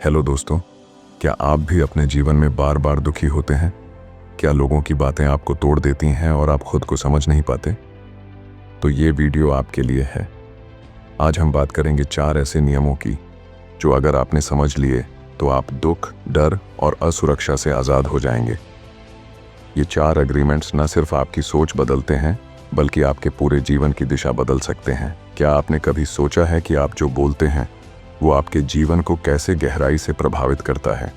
Hello दोस्तों, क्या आप भी अपने जीवन में बार बार दुखी होते हैं? क्या लोगों की बातें आपको तोड़ देती हैं और आप खुद को समझ नहीं पाते? तो ये वीडियो आपके लिए है। आज हम बात करेंगे 4 ऐसे नियमों की जो अगर आपने समझ लिए तो आप दुख, डर और असुरक्षा से आज़ाद हो जाएंगे। ये 4 एग्रीमेंट्स न सिर्फ आपकी सोच बदलते हैं बल्कि आपके पूरे जीवन की दिशा बदल सकते हैं। क्या आपने कभी सोचा है कि आप जो बोलते हैं वो आपके जीवन को कैसे गहराई से प्रभावित करता है?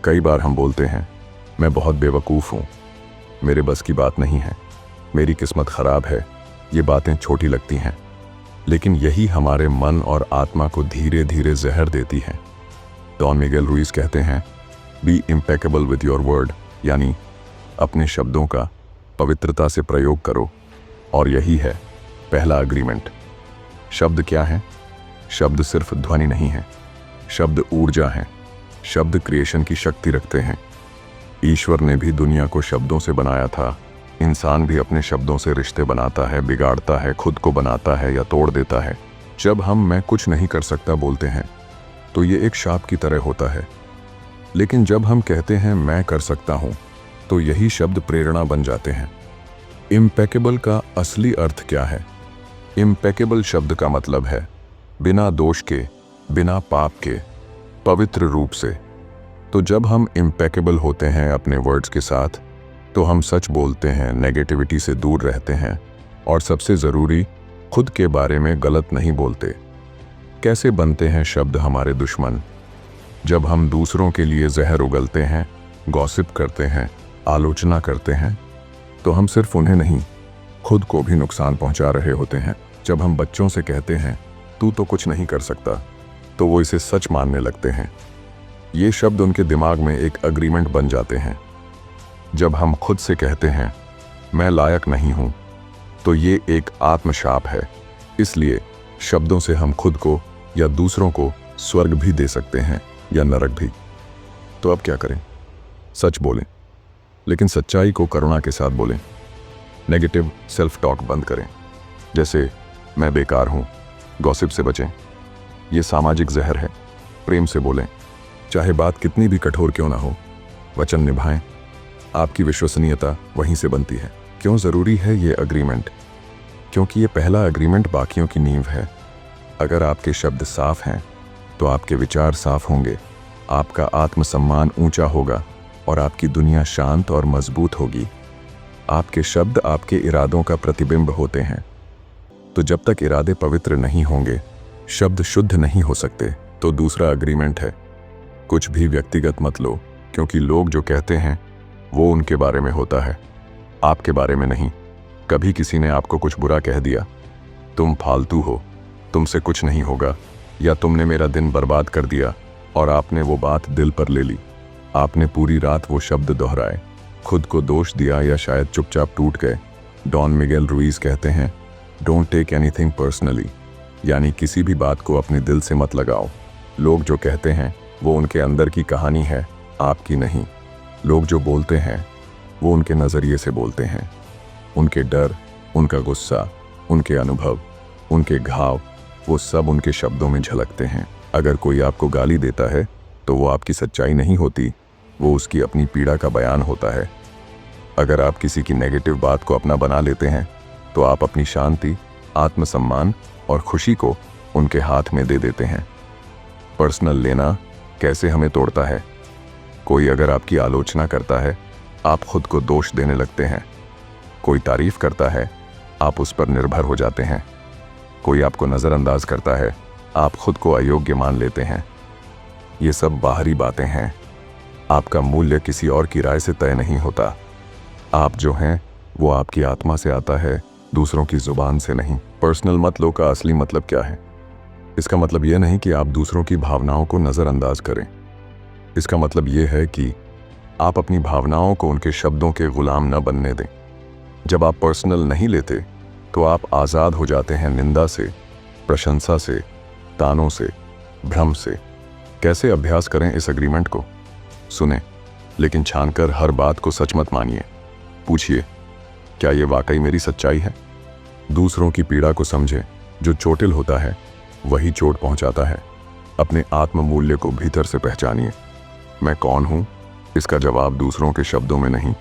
कई बार हम बोलते हैं, मैं बहुत बेवकूफ़ हूँ, मेरे बस की बात नहीं है, मेरी किस्मत ख़राब है। ये बातें छोटी लगती हैं, लेकिन यही हमारे मन और आत्मा को धीरे धीरे जहर देती हैं। डॉन मिगेल रुइस कहते हैं, be impeccable with your word, यानी अपने शब्दों का पवित्रता से प्रयोग करो। और यही है पहला अग्रीमेंट। शब्द क्या है? शब्द सिर्फ ध्वनि नहीं है, शब्द ऊर्जा है। शब्द क्रिएशन की शक्ति रखते हैं। ईश्वर ने भी दुनिया को शब्दों से बनाया था। इंसान भी अपने शब्दों से रिश्ते बनाता है, बिगाड़ता है, खुद को बनाता है या तोड़ देता है। जब हम मैं कुछ नहीं कर सकता बोलते हैं तो ये एक शाप की तरह होता है, लेकिन जब हम कहते हैं मैं कर सकता हूँ तो यही शब्द प्रेरणा बन जाते हैं। इम्पेकेबल का असली अर्थ क्या है? इम्पेकेबल शब्द का मतलब है बिना दोष के, बिना पाप के, पवित्र रूप से। तो जब हम इम्पेकेबल होते हैं अपने वर्ड्स के साथ तो हम सच बोलते हैं, नेगेटिविटी से दूर रहते हैं और सबसे ज़रूरी, खुद के बारे में गलत नहीं बोलते। कैसे बनते हैं शब्द हमारे दुश्मन? जब हम दूसरों के लिए जहर उगलते हैं, गॉसिप करते हैं, आलोचना करते हैं, तो हम सिर्फ उन्हें नहीं, खुद को भी नुकसान पहुंचा रहे होते हैं। जब हम बच्चों से कहते हैं तू तो कुछ नहीं कर सकता, तो वो इसे सच मानने लगते हैं। ये शब्द उनके दिमाग में एक अग्रीमेंट बन जाते हैं। जब हम खुद से कहते हैं मैं लायक नहीं हूँ, तो ये एक आत्मशाप है। इसलिए शब्दों से हम खुद को या दूसरों को स्वर्ग भी दे सकते हैं या नरक भी। तो अब क्या करें? सच बोलें, लेकिन सच्चाई को करुणा के साथ बोलें। नेगेटिव सेल्फ टॉक बंद करें, जैसे मैं बेकार हूँ। गॉसिप से बचें, ये सामाजिक जहर है। प्रेम से बोलें, चाहे बात कितनी भी कठोर क्यों ना हो। वचन निभाएं, आपकी विश्वसनीयता वहीं से बनती है। क्यों ज़रूरी है ये अग्रीमेंट? क्योंकि ये पहला अग्रीमेंट बाकियों की नींव है। अगर आपके शब्द साफ हैं तो आपके विचार साफ होंगे, आपका आत्मसम्मान ऊंचा होगा और आपकी दुनिया शांत और मजबूत होगी। आपके शब्द आपके इरादों का प्रतिबिंब होते हैं। तो जब तक इरादे पवित्र नहीं होंगे, शब्द शुद्ध नहीं हो सकते। तो दूसरा अग्रीमेंट है, कुछ भी व्यक्तिगत मत लो, क्योंकि लोग जो कहते हैं वो उनके बारे में होता है, आपके बारे में नहीं। कभी किसी ने आपको कुछ बुरा कह दिया, तुम फालतू हो, तुमसे कुछ नहीं होगा, या तुमने मेरा दिन बर्बाद कर दिया, और आपने वो बात दिल पर ले ली। आपने पूरी रात वो शब्द दोहराए, खुद को दोष दिया या शायद चुपचाप टूट गए। डॉन मिगेल रुइस कहते हैं, डोंट टेक एनीथिंग पर्सनली, यानी किसी भी बात को अपने दिल से मत लगाओ। लोग जो कहते हैं वो उनके अंदर की कहानी है, आपकी नहीं। लोग जो बोलते हैं वो उनके नज़रिए से बोलते हैं। उनके डर, उनका गुस्सा, उनके अनुभव, उनके घाव, वो सब उनके शब्दों में झलकते हैं। अगर कोई आपको गाली देता है तो वो आपकी सच्चाई नहीं होती, वो उसकी अपनी पीड़ा का बयान होता है। अगर आप किसी की नेगेटिव बात को अपना बना लेते हैं तो आप अपनी शांति, आत्मसम्मान और खुशी को उनके हाथ में दे देते हैं। पर्सनल लेना कैसे हमें तोड़ता है? कोई अगर आपकी आलोचना करता है, आप खुद को दोष देने लगते हैं। कोई तारीफ करता है, आप उस पर निर्भर हो जाते हैं। कोई आपको नज़रअंदाज करता है, आप खुद को अयोग्य मान लेते हैं। ये सब बाहरी बातें हैं। आपका मूल्य किसी और की राय से तय नहीं होता। आप जो हैं वो आपकी आत्मा से आता है, दूसरों की जुबान से नहीं। पर्सनल मत लो का असली मतलब क्या है? इसका मतलब यह नहीं कि आप दूसरों की भावनाओं को नज़रअंदाज करें। इसका मतलब यह है कि आप अपनी भावनाओं को उनके शब्दों के गुलाम न बनने दें। जब आप पर्सनल नहीं लेते तो आप आज़ाद हो जाते हैं निंदा से, प्रशंसा से, तानों से, भ्रम से। कैसे अभ्यास करें इस एग्रीमेंट को? सुने, लेकिन छानकर हर बात को सच मत मानिए। पूछिए, क्या ये वाकई मेरी सच्चाई है? दूसरों की पीड़ा को समझें। जो चोटिल होता है वही चोट पहुंचाता है। अपने आत्म मूल्य को भीतर से पहचानिए। मैं कौन हूँ? इसका जवाब दूसरों के शब्दों में नहीं,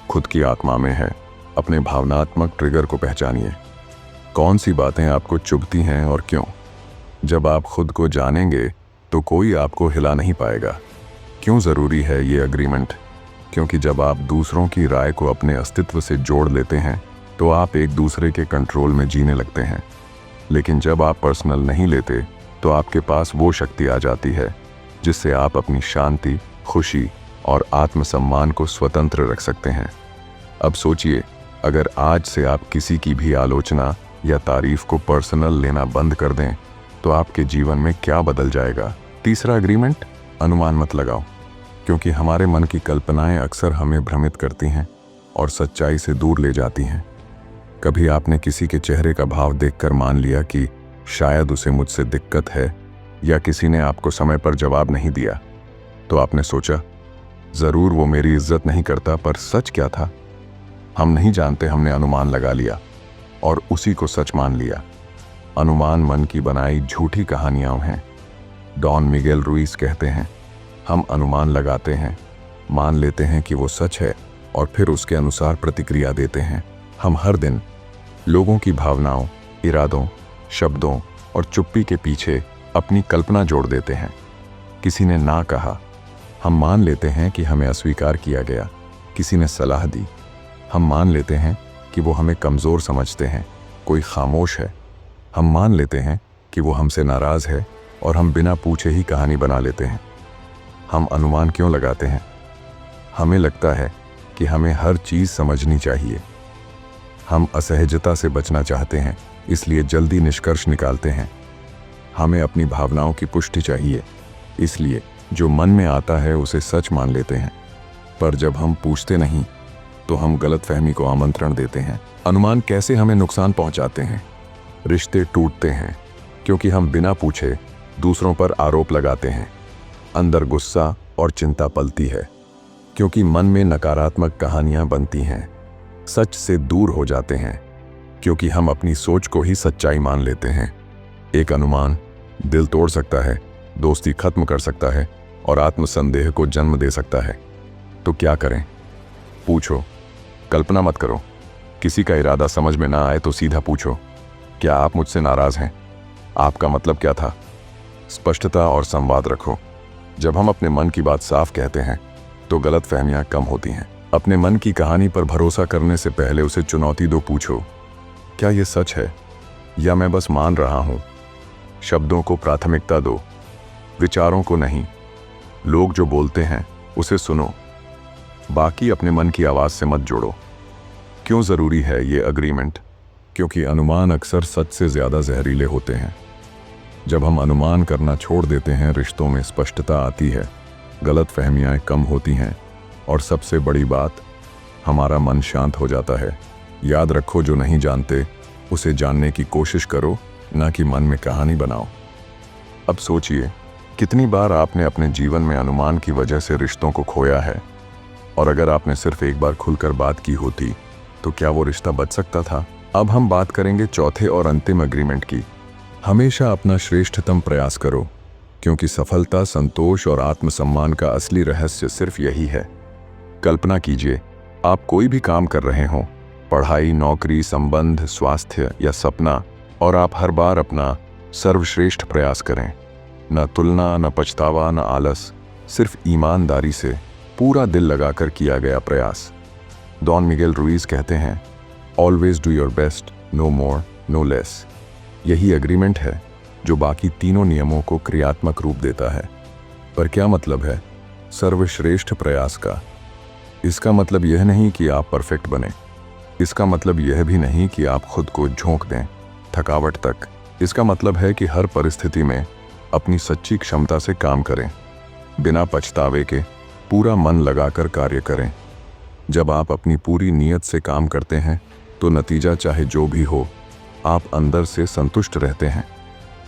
खुद की आत्मा में है। अपने भावनात्मक ट्रिगर को पहचानिए। कौन सी बातें आपको चुभती हैं और क्यों? जब आप खुद को जानेंगे तो कोई आपको हिला नहीं पाएगा। क्यों ज़रूरी है ये एग्रीमेंट? क्योंकि जब आप दूसरों की राय को अपने अस्तित्व से जोड़ लेते हैं तो आप एक दूसरे के कंट्रोल में जीने लगते हैं। लेकिन जब आप पर्सनल नहीं लेते तो आपके पास वो शक्ति आ जाती है जिससे आप अपनी शांति, खुशी और आत्मसम्मान को स्वतंत्र रख सकते हैं। अब सोचिए, अगर आज से आप किसी की भी आलोचना या तारीफ को पर्सनल लेना बंद कर दें तो आपके जीवन में क्या बदल जाएगा? तीसरा एग्रीमेंट, अनुमान मत लगाओ। क्योंकि हमारे मन की कल्पनाएं अक्सर हमें भ्रमित करती हैं और सच्चाई से दूर ले जाती हैं। कभी आपने किसी के चेहरे का भाव देखकर मान लिया कि शायद उसे मुझसे दिक्कत है, या किसी ने आपको समय पर जवाब नहीं दिया तो आपने सोचा ज़रूर वो मेरी इज्जत नहीं करता, पर सच क्या था? हम नहीं जानते, हमने अनुमान लगा लिया और उसी को सच मान लिया। अनुमान मन की बनाई झूठी कहानियां हैं। डॉन मिगेल रुइस कहते हैं, हम अनुमान लगाते हैं, मान लेते हैं कि वो सच है और फिर उसके अनुसार प्रतिक्रिया देते हैं। हम हर दिन लोगों की भावनाओं, इरादों, शब्दों और चुप्पी के पीछे अपनी कल्पना जोड़ देते हैं। किसी ने ना कहा, हम मान लेते हैं कि हमें अस्वीकार किया गया। किसी ने सलाह दी, हम मान लेते हैं कि वो हमें कमज़ोर समझते हैं। कोई खामोश है, हम मान लेते हैं कि वो हमसे नाराज़ है और हम बिना पूछे ही कहानी बना लेते हैं। हम अनुमान क्यों लगाते हैं? हमें लगता है कि हमें हर चीज़ समझनी चाहिए। हम असहजता से बचना चाहते हैं, इसलिए जल्दी निष्कर्ष निकालते हैं। हमें अपनी भावनाओं की पुष्टि चाहिए, इसलिए जो मन में आता है उसे सच मान लेते हैं। पर जब हम पूछते नहीं तो हम गलतफहमी को आमंत्रण देते हैं। अनुमान कैसे हमें नुकसान पहुंचाते हैं? रिश्ते टूटते हैं क्योंकि हम बिना पूछे दूसरों पर आरोप लगाते हैं। अंदर गुस्सा और चिंता पलती है क्योंकि मन में नकारात्मक कहानियां बनती हैं। सच से दूर हो जाते हैं क्योंकि हम अपनी सोच को ही सच्चाई मान लेते हैं। एक अनुमान दिल तोड़ सकता है, दोस्ती खत्म कर सकता है और आत्मसंदेह को जन्म दे सकता है। तो क्या करें? पूछो, कल्पना मत करो। किसी का इरादा समझ में ना आए तो सीधा पूछो, क्या आप मुझसे नाराज हैं? आपका मतलब क्या था? स्पष्टता और संवाद रखो। जब हम अपने मन की बात साफ कहते हैं तो गलतफहमियां कम होती हैं। अपने मन की कहानी पर भरोसा करने से पहले उसे चुनौती दो। पूछो, क्या ये सच है या मैं बस मान रहा हूं? शब्दों को प्राथमिकता दो, विचारों को नहीं। लोग जो बोलते हैं उसे सुनो, बाकी अपने मन की आवाज़ से मत जोड़ो। क्यों ज़रूरी है ये एग्रीमेंट? क्योंकि अनुमान अक्सर सच से ज़्यादा जहरीले होते हैं। जब हम अनुमान करना छोड़ देते हैं, रिश्तों में स्पष्टता आती है, गलतफहमियां कम होती हैं और सबसे बड़ी बात, हमारा मन शांत हो जाता है। याद रखो, जो नहीं जानते उसे जानने की कोशिश करो, ना कि मन में कहानी बनाओ। अब सोचिए, कितनी बार आपने अपने जीवन में अनुमान की वजह से रिश्तों को खोया है, और अगर आपने सिर्फ एक बार खुलकर बात की होती तो क्या वो रिश्ता बच सकता था? अब हम बात करेंगे चौथे और अंतिम एग्रीमेंट की। हमेशा अपना श्रेष्ठतम प्रयास करो, क्योंकि सफलता, संतोष और आत्मसम्मान का असली रहस्य सिर्फ यही है। कल्पना कीजिए, आप कोई भी काम कर रहे हों, पढ़ाई, नौकरी, संबंध, स्वास्थ्य या सपना, और आप हर बार अपना सर्वश्रेष्ठ प्रयास करें। न तुलना, न पछतावा, न आलस, सिर्फ ईमानदारी से पूरा दिल लगाकर किया गया प्रयास। डॉन मिगेल रुइस कहते हैं, always do your best, no more no less. यही एग्रीमेंट है जो बाकी तीनों नियमों को क्रियात्मक रूप देता है। पर क्या मतलब है सर्वश्रेष्ठ प्रयास का? इसका मतलब यह नहीं कि आप परफेक्ट बने। इसका मतलब यह भी नहीं कि आप खुद को झोंक दें थकावट तक। इसका मतलब है कि हर परिस्थिति में अपनी सच्ची क्षमता से काम करें, बिना पछतावे के पूरा मन लगाकर कार्य करें। जब आप अपनी पूरी नीयत से काम करते हैं तो नतीजा चाहे जो भी हो, आप अंदर से संतुष्ट रहते हैं।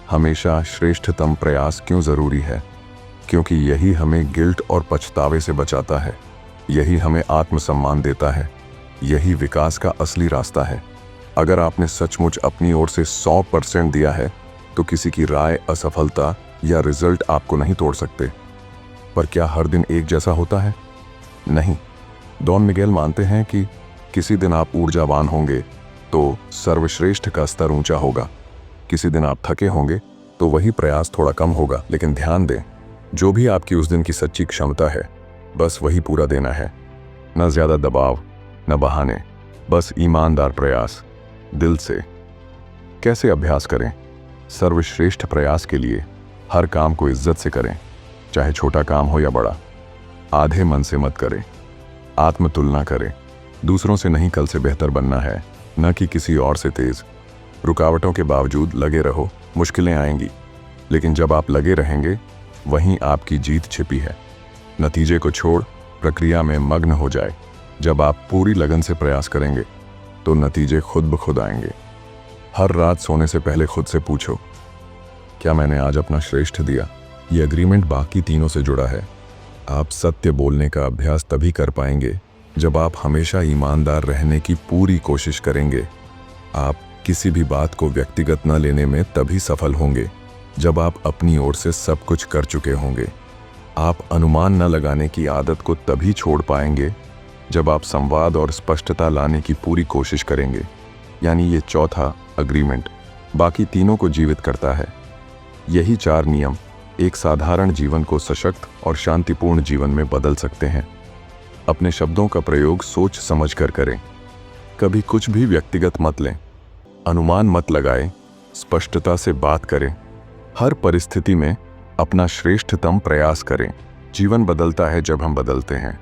हमेशा श्रेष्ठतम प्रयास क्यों ज़रूरी है? क्योंकि यही हमें गिल्ट और पछतावे से बचाता है, यही हमें आत्मसम्मान देता है, यही विकास का असली रास्ता है। अगर आपने सचमुच अपनी ओर से 100% दिया है तो किसी की राय, असफलता या रिजल्ट आपको नहीं तोड़ सकते। पर क्या हर दिन एक जैसा होता है? नहीं। डॉन मिगेल मानते हैं कि किसी दिन आप ऊर्जावान होंगे तो सर्वश्रेष्ठ का स्तर ऊंचा होगा, किसी दिन आप थके होंगे तो वही प्रयास थोड़ा कम होगा। लेकिन ध्यान दें, जो भी आपकी उस दिन की सच्ची क्षमता है, बस वही पूरा देना है। न ज्यादा दबाव, न बहाने, बस ईमानदार प्रयास, दिल से। कैसे अभ्यास करें? सर्वश्रेष्ठ प्रयास के लिए हर काम को इज्जत से करें, चाहे छोटा काम हो या बड़ा। आधे मन से मत करें, आत्म तुलना करें। दूसरों से नहीं, कल से बेहतर बनना है, न कि किसी और से तेज। रुकावटों के बावजूद लगे रहो। मुश्किलें आएंगी, लेकिन जब आप लगे रहेंगे वहीं आपकी जीत छिपी है। नतीजे को छोड़ प्रक्रिया में मग्न हो जाए। जब आप पूरी लगन से प्रयास करेंगे तो नतीजे खुद ब खुद आएंगे। हर रात सोने से पहले खुद से पूछो, क्या मैंने आज अपना श्रेष्ठ दिया? ये एग्रीमेंट बाकी तीनों से जुड़ा है। आप सत्य बोलने का अभ्यास तभी कर पाएंगे जब आप हमेशा ईमानदार रहने की पूरी कोशिश करेंगे। आप किसी भी बात को व्यक्तिगत न लेने में तभी सफल होंगे जब आप अपनी ओर से सब कुछ कर चुके होंगे। आप अनुमान न लगाने की आदत को तभी छोड़ पाएंगे जब आप संवाद और स्पष्टता लाने की पूरी कोशिश करेंगे। यानी ये चौथा एग्रीमेंट बाकी तीनों को जीवित करता है। यही 4 नियम एक साधारण जीवन को सशक्त और शांतिपूर्ण जीवन में बदल सकते हैं। अपने शब्दों का प्रयोग सोच समझ कर करें। कभी कुछ भी व्यक्तिगत मत लें, अनुमान मत लगाएं, स्पष्टता से बात करें। हर परिस्थिति में अपना श्रेष्ठतम प्रयास करें। जीवन बदलता है जब हम बदलते हैं,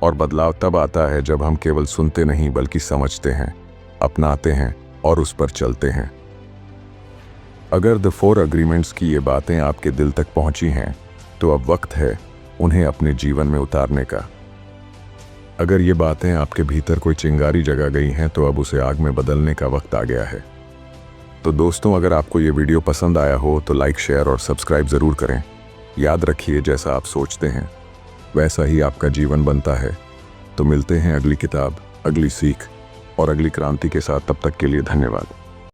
और बदलाव तब आता है जब हम केवल सुनते नहीं बल्कि समझते हैं, अपनाते हैं और उस पर चलते हैं। अगर द 4 एग्रीमेंट्स की ये बातें आपके दिल तक पहुंची हैं तो अब वक्त है उन्हें अपने जीवन में उतारने का। अगर ये बातें आपके भीतर कोई चिंगारी जगा गई हैं तो अब उसे आग में बदलने का वक्त आ गया है। तो दोस्तों, अगर आपको ये वीडियो पसंद आया हो तो लाइक, शेयर और सब्सक्राइब ज़रूर करें। याद रखिए, जैसा आप सोचते हैं वैसा ही आपका जीवन बनता है। तो मिलते हैं अगली किताब, अगली सीख और अगली क्रांति के साथ। तब तक के लिए धन्यवाद।